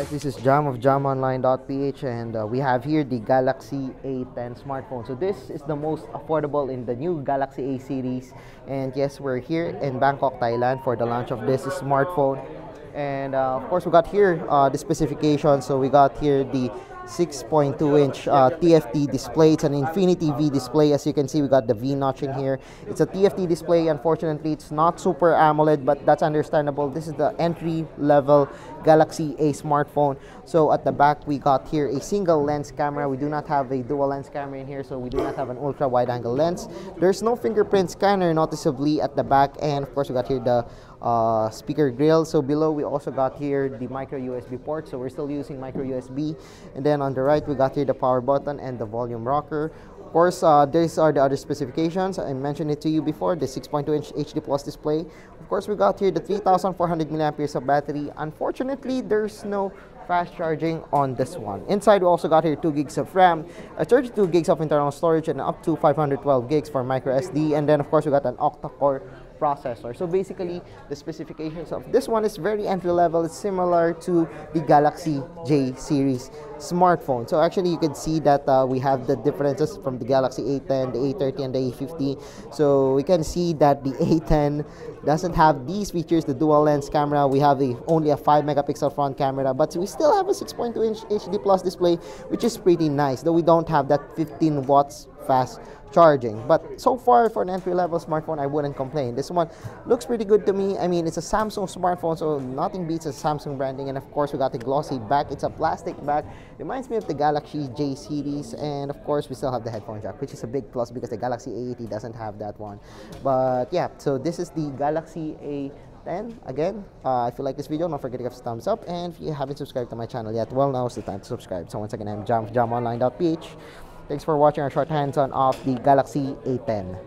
guys, this is Jam of jamonline.ph, and we have here the Galaxy A10 smartphone. So this is the most affordable in the new Galaxy A series, and yes, we're here in Bangkok, Thailand for the launch of this smartphone. And of course, we got here the specifications. So we got here the 6.2-inch TFT display. It's an Infinity V display. As you can see, we got the V notching here. It's a TFT display. Unfortunately, it's not super AMOLED, but that's understandable. This is the entry-level Galaxy A smartphone. So at the back, we got here a single lens camera. We do not have a dual lens camera in here, so we do not have an ultra wide angle lens. There's no fingerprint scanner noticeably at the back, and of course, we got here the speaker grill. So below, we also got here the micro USB port, so we're still using micro USB. And then on the right, we got here the power button and the volume rocker. Of course, these are the other specifications. I mentioned it to you before, the 6.2-inch HD Plus display. Of course, we got here the 3,400 milliamperes of battery. Unfortunately, there's no fast charging on this one. Inside, we also got here 2 gigs of RAM, 32 gigs of internal storage, and up to 512 gigs for micro SD. And then, of course, we got an octa-core processor. So basically, the specifications of this one is very entry level. It's similar to the Galaxy J series smartphone. So actually, you can see that we have the differences from the Galaxy A10, the A30, and the A50. So we can see that the A10 doesn't have these features, the dual lens camera. We have only a 5 megapixel front camera, but we still have a 6.2-inch HD Plus display, which is pretty nice, though we don't have that 15 watts fast charging. But so far, for an entry-level smartphone, I wouldn't complain. This one looks pretty good to me. I mean, it's a Samsung smartphone, so nothing beats a Samsung branding. And of course, we got the glossy back. It's a plastic back. Reminds me of the Galaxy J series. And of course, we still have the headphone jack, which is a big plus because the Galaxy A80 doesn't have that one. But yeah, so this is the Galaxy A10. Again, if you like this video, don't forget to give us a thumbs up. And if you haven't subscribed to my channel yet, well, now's the time to subscribe. So once again, I'm jamonline.ph. Thanks for watching our short hands-on of the Galaxy A10.